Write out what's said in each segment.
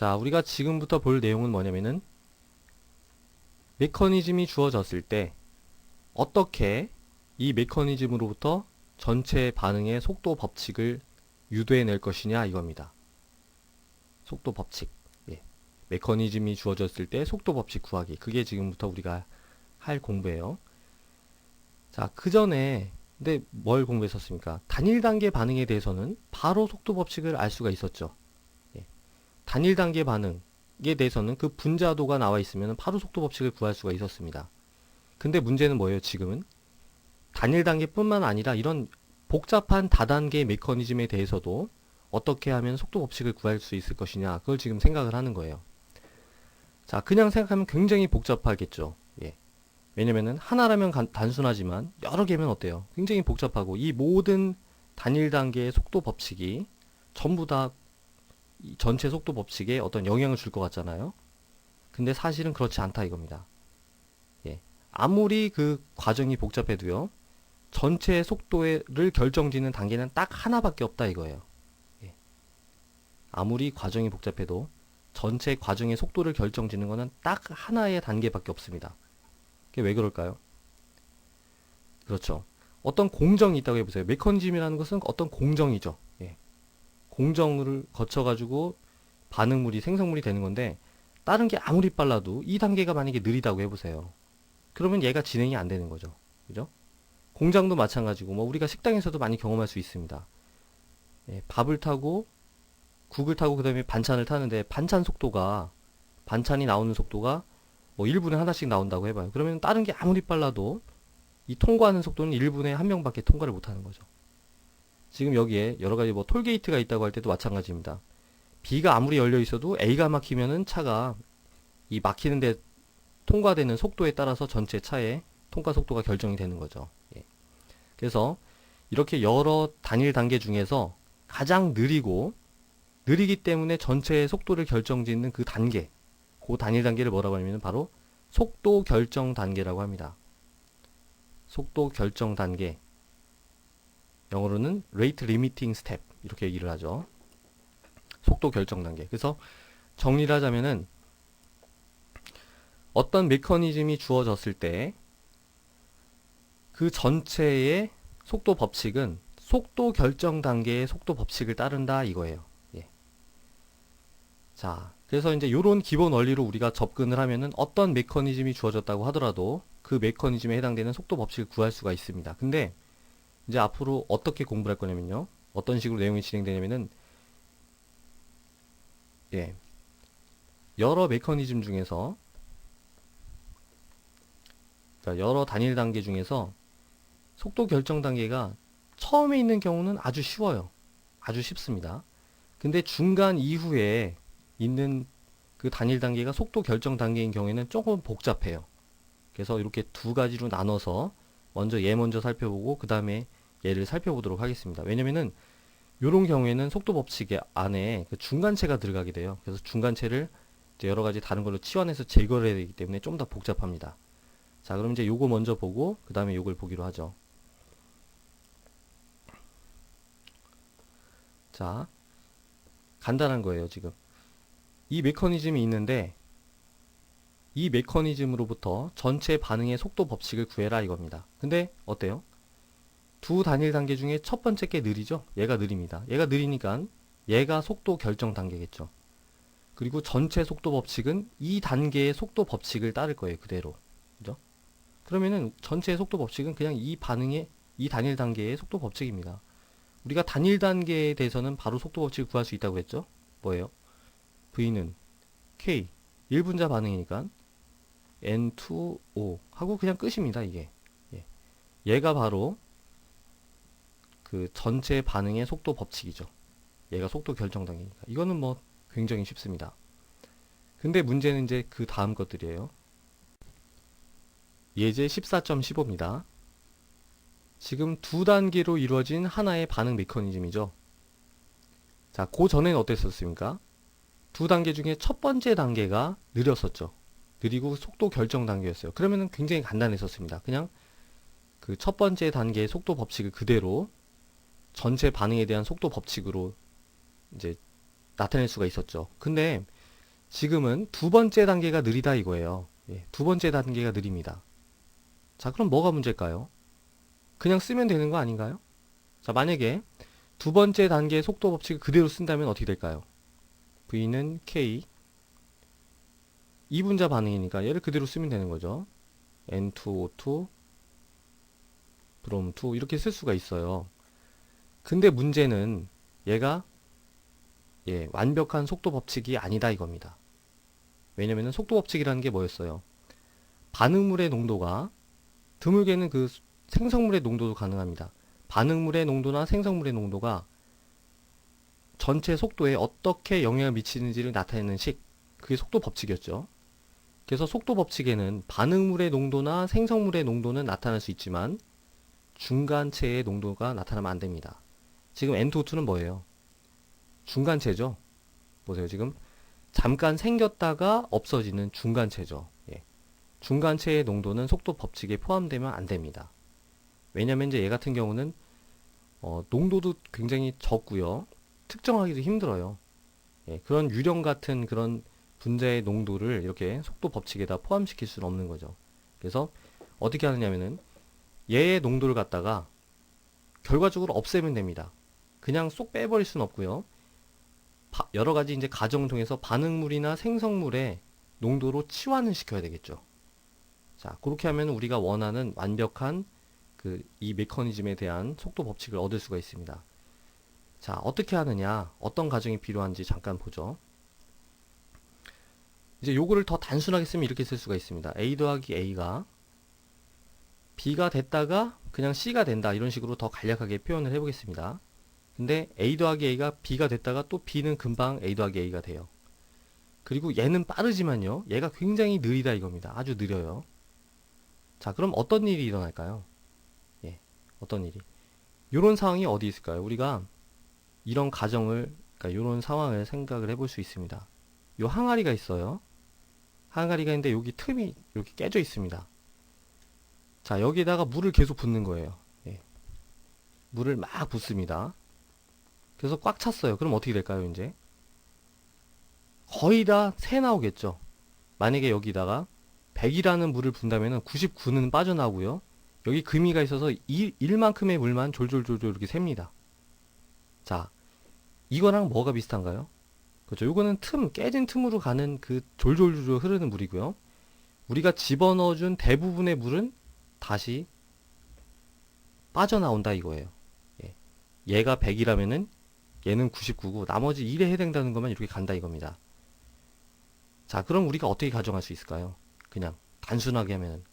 자, 우리가 지금부터 볼 내용은 뭐냐면은 메커니즘이 주어졌을 때 어떻게 이 메커니즘으로부터 전체 반응의 속도 법칙을 유도해낼 것이냐 이겁니다. 속도 법칙. 예. 메커니즘이 주어졌을 때 속도 법칙 구하기. 그게 지금부터 우리가 할 공부예요. 자, 그 전에 근데 뭘 공부했었습니까? 단일 단계 반응에 대해서는 바로 속도 법칙을 알 수가 있었죠. 예. 단일 단계 반응에 대해서는 그 분자도가 나와 있으면 바로 속도 법칙을 구할 수가 있었습니다. 근데 문제는 뭐예요, 지금은? 단일 단계뿐만 아니라 이런 복잡한 다단계 메커니즘에 대해서도 어떻게 하면 속도 법칙을 구할 수 있을 것이냐, 그걸 지금 생각을 하는 거예요. 자, 그냥 생각하면 굉장히 복잡하겠죠. 예. 왜냐면은 하나라면 단순하지만 여러 개면 어때요? 굉장히 복잡하고 이 모든 단일 단계의 속도 법칙이 전부 다 이 전체 속도 법칙에 어떤 영향을 줄 것 같잖아요. 근데 사실은 그렇지 않다 이겁니다. 예. 아무리 그 과정이 복잡해도요. 전체 속도를 결정짓는 단계는 딱 하나밖에 없다 이거예요. 예. 아무리 과정이 복잡해도 전체 과정의 속도를 결정짓는 거는 딱 하나의 단계밖에 없습니다. 그게 왜 그럴까요? 그렇죠. 어떤 공정이 있다고 해보세요. 메커니즘이라는 것은 어떤 공정이죠. 예. 공정을 거쳐가지고 반응물이 생성물이 되는 건데 다른 게 아무리 빨라도 이 단계가 만약에 느리다고 해보세요. 그러면 얘가 진행이 안 되는 거죠. 그죠? 공장도 마찬가지고 뭐 우리가 식당에서도 많이 경험할 수 있습니다. 예, 밥을 타고 국을 타고 그다음에 반찬을 타는데 반찬이 나오는 속도가 뭐 1분에 하나씩 나온다고 해봐요. 그러면 다른 게 아무리 빨라도 이 통과하는 속도는 1분에 한 명밖에 통과를 못 하는 거죠. 지금 여기에 여러 가지 뭐 톨게이트가 있다고 할 때도 마찬가지입니다. B가 아무리 열려 있어도 A가 막히면은 차가 이 막히는데 통과되는 속도에 따라서 전체 차의 통과 속도가 결정이 되는 거죠. 예. 그래서 이렇게 여러 단일 단계 중에서 가장 느리기 때문에 전체의 속도를 결정짓는 그 단계, 그 단일 단계를 뭐라고 하냐면 바로 속도 결정 단계라고 합니다. 속도 결정 단계. 영어로는 rate limiting step 이렇게 얘기를 하죠. 속도 결정 단계. 그래서 정리를 하자면은 어떤 메커니즘이 주어졌을 때 그 전체의 속도 법칙은 속도 결정 단계의 속도 법칙을 따른다 이거예요. 예. 자, 그래서 이제 이런 기본 원리로 우리가 접근을 하면은 어떤 메커니즘이 주어졌다고 하더라도 그 메커니즘에 해당되는 속도 법칙을 구할 수가 있습니다. 근데 이제 앞으로 어떻게 공부를 할 거냐면요. 어떤 식으로 내용이 진행되냐면은 예, 여러 메커니즘 중에서 그러니까 여러 단일 단계 중에서 속도 결정 단계가 처음에 있는 경우는 아주 쉬워요. 아주 쉽습니다. 근데 중간 이후에 있는 그 단일 단계가 속도 결정 단계인 경우에는 조금 복잡해요. 그래서 이렇게 두 가지로 나눠서 먼저 얘 먼저 살펴보고 그 다음에 얘를 살펴보도록 하겠습니다. 왜냐면은 이런 경우에는 속도 법칙 안에 그 중간체가 들어가게 돼요. 그래서 중간체를 이제 여러 가지 다른 걸로 치환해서 제거를 해야 되기 때문에 좀 더 복잡합니다. 자, 그럼 이제 요거 먼저 보고 그 다음에 요걸 보기로 하죠. 자, 간단한 거예요, 지금. 이 메커니즘이 있는데 이 메커니즘으로부터 전체 반응의 속도 법칙을 구해라 이겁니다. 근데 어때요? 두 단일 단계 중에 첫 번째 게 느리죠? 얘가 느립니다. 얘가 느리니까 얘가 속도 결정 단계겠죠. 그리고 전체 속도 법칙은 이 단계의 속도 법칙을 따를 거예요. 그대로. 그죠? 그러면은 전체 속도 법칙은 그냥 이 반응의 이 단일 단계의 속도 법칙입니다. 우리가 단일 단계에 대해서는 바로 속도 법칙을 구할 수 있다고 했죠? 뭐예요? V는 K 1분자 반응이니까 N2O 하고 그냥 끝입니다. 이게. 예. 얘가 바로 그 전체 반응의 속도 법칙이죠. 얘가 속도 결정 단계니까. 이거는 뭐 굉장히 쉽습니다. 근데 문제는 이제 그 다음 것들이에요. 예제 14.15입니다. 지금 두 단계로 이루어진 하나의 반응 메커니즘이죠. 자, 그 전에는 어땠었습니까? 두 단계 중에 첫 번째 단계가 느렸었죠. 느리고 속도 결정 단계였어요. 그러면은 굉장히 간단했었습니다. 그냥 그 첫 번째 단계의 속도 법칙을 그대로 전체 반응에 대한 속도 법칙으로 이제 나타낼 수가 있었죠. 근데 지금은 두 번째 단계가 느리다 이거예요. 예, 두 번째 단계가 느립니다. 자, 그럼 뭐가 문제일까요? 그냥 쓰면 되는 거 아닌가요? 자, 만약에 두 번째 단계의 속도 법칙을 그대로 쓴다면 어떻게 될까요? V는 K, 이분자 반응이니까 얘를 그대로 쓰면 되는 거죠. N2, O2, from 2 이렇게 쓸 수가 있어요. 근데 문제는 얘가 완벽한 속도 법칙이 아니다 이겁니다. 왜냐면은 속도 법칙이라는 게 뭐였어요? 반응물의 농도가 드물게는 그 생성물의 농도도 가능합니다. 반응물의 농도나 생성물의 농도가 전체 속도에 어떻게 영향을 미치는지를 나타내는 식, 그게 속도 법칙이었죠. 그래서 속도 법칙에는 반응물의 농도나 생성물의 농도는 나타날 수 있지만 중간체의 농도가 나타나면 안 됩니다. 지금 N2O2는 뭐예요? 중간체죠. 보세요. 지금 잠깐 생겼다가 없어지는 중간체죠. 예. 중간체의 농도는 속도 법칙에 포함되면 안 됩니다. 왜냐면 이제 얘 같은 경우는 농도도 굉장히 적고요. 특정하기도 힘들어요. 예, 그런 유령 같은 그런 분자의 농도를 이렇게 속도 법칙에다 포함시킬 수는 없는 거죠. 그래서 어떻게 하느냐면은 얘의 농도를 갖다가 결과적으로 없애면 됩니다. 그냥 쏙 빼버릴 수는 없고요. 여러 가지 이제 과정을 통해서 반응물이나 생성물의 농도로 치환을 시켜야 되겠죠. 자, 그렇게 하면 우리가 원하는 완벽한 이 메커니즘에 대한 속도 법칙을 얻을 수가 있습니다. 자, 어떻게 하느냐, 어떤 과정이 필요한지 잠깐 보죠. 이제 요거를 더 단순하게 쓰면 이렇게 쓸 수가 있습니다. A 더하기 A가 B가 됐다가 그냥 C가 된다. 이런 식으로 더 간략하게 표현을 해보겠습니다. 근데 A 더하기 A가 B가 됐다가 또 B는 금방 A 더하기 A가 돼요. 그리고 얘는 빠르지만요. 얘가 굉장히 느리다 이겁니다. 아주 느려요. 자, 그럼 어떤 일이 일어날까요? 예, 어떤 일이? 요런 상황이 어디 있을까요? 우리가 이런 가정을, 그러니까 요런 상황을 생각을 해볼 수 있습니다. 요 항아리가 있어요. 항아리가 있는데 여기 틈이 이렇게 깨져 있습니다. 자, 여기에다가 물을 계속 붓는 거예요. 예, 물을 막 붓습니다. 그래서 꽉 찼어요. 그럼 어떻게 될까요, 이제? 거의 다 새 나오겠죠. 만약에 여기다가 100이라는 물을 붓다면 99는 빠져나오고요. 여기 금이가 있어서 1만큼의 물만 졸졸졸졸 이렇게 셉니다. 자, 이거랑 뭐가 비슷한가요? 그렇죠. 요거는 깨진 틈으로 가는 그 졸졸졸 흐르는 물이고요. 우리가 집어넣어준 대부분의 물은 다시 빠져나온다 이거예요. 예. 얘가 100이라면은 얘는 99고 나머지 1에 해당되는 것만 이렇게 간다 이겁니다. 자, 그럼 우리가 어떻게 가정할 수 있을까요? 그냥 단순하게 하면은.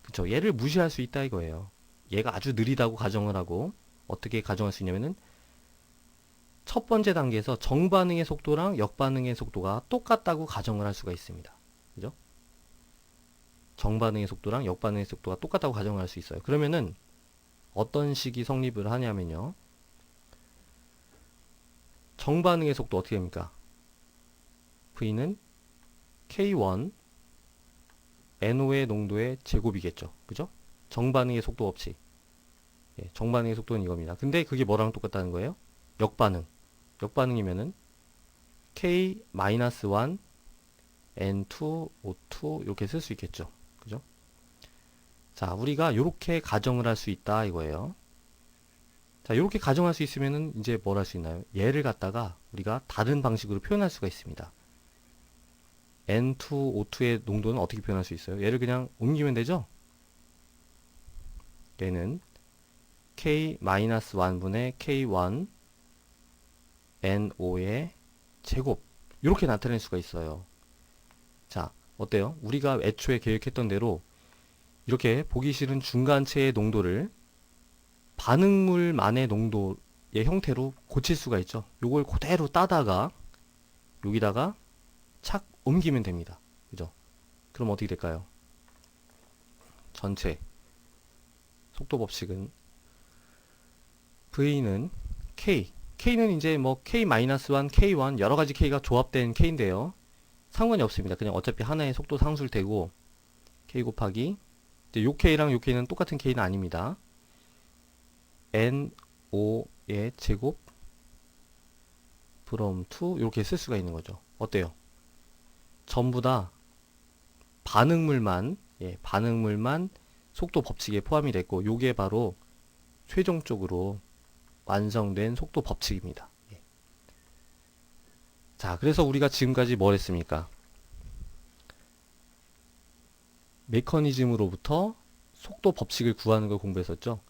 그쵸. 얘를 무시할 수 있다 이거예요. 얘가 아주 느리다고 가정을 하고 어떻게 가정할 수 있냐면은 첫 번째 단계에서 정반응의 속도랑 역반응의 속도가 똑같다고 가정을 할 수가 있습니다. 그죠? 정반응의 속도랑 역반응의 속도가 똑같다고 가정을 할 수 있어요. 그러면은 어떤 식이 성립을 하냐면요. 정반응의 속도 어떻게 됩니까? V는 K1 NO의 농도의 제곱이겠죠. 그죠? 정반응의 속도 법칙. 예, 정반응의 속도는 이겁니다. 근데 그게 뭐랑 똑같다는 거예요? 역반응. 역반응이면은 K-1 N2 O2 이렇게 쓸 수 있겠죠. 그죠? 자, 우리가 이렇게 가정을 할 수 있다 이거예요. 자, 이렇게 가정할 수 있으면은 이제 뭘 할 수 있나요? 얘를 갖다가 우리가 다른 방식으로 표현할 수가 있습니다. N2, O2의 농도는 어떻게 표현할 수 있어요? 얘를 그냥 옮기면 되죠? 얘는 K-1분의 K1 NO의 제곱 이렇게 나타낼 수가 있어요. 자, 어때요? 우리가 애초에 계획했던 대로 이렇게 보기 싫은 중간체의 농도를 반응물만의 농도의 형태로 고칠 수가 있죠. 요걸 그대로 따다가 여기다가 착 옮기면 됩니다. 그죠? 그럼 어떻게 될까요? 전체 속도 법칙은 V는 K는 이제 뭐 K-1, K1 여러 가지 K가 조합된 K인데요. 상관이 없습니다. 그냥 어차피 하나의 속도 상수를 대고 K 곱하기 이제 요 K랑 요 K는 똑같은 K는 아닙니다. NO의 제곱 from 2 이렇게 쓸 수가 있는 거죠. 어때요? 전부 다 반응물만, 반응물만 속도 법칙에 포함이 됐고, 요게 바로 최종적으로 완성된 속도 법칙입니다. 자, 그래서 우리가 지금까지 뭘 했습니까? 메커니즘으로부터 속도 법칙을 구하는 걸 공부했었죠.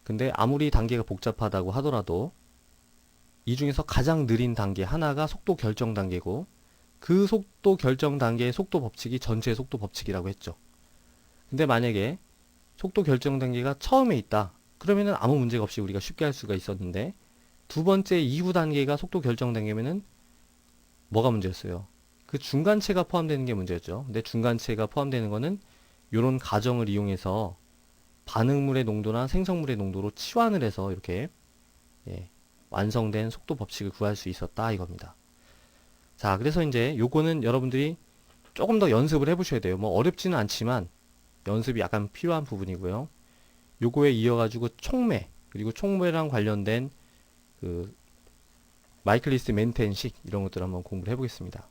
근데 아무리 단계가 복잡하다고 하더라도 이 중에서 가장 느린 단계 하나가 속도 결정 단계고, 그 속도 결정 단계의 속도 법칙이 전체 속도 법칙이라고 했죠. 근데 만약에 속도 결정 단계가 처음에 있다. 그러면은 아무 문제가 없이 우리가 쉽게 할 수가 있었는데, 두 번째 이후 단계가 속도 결정 단계면은 뭐가 문제였어요? 그 중간체가 포함되는 게 문제였죠. 근데 중간체가 포함되는 거는 이런 가정을 이용해서 반응물의 농도나 생성물의 농도로 치환을 해서 이렇게 완성된 속도 법칙을 구할 수 있었다 이겁니다. 자, 그래서 이제 요거는 여러분들이 조금 더 연습을 해보셔야 돼요. 뭐 어렵지는 않지만 연습이 약간 필요한 부분이고요. 요거에 이어가지고 촉매, 그리고 촉매랑 관련된 그 마이클리스 멘텐식 이런 것들 한번 공부를 해보겠습니다.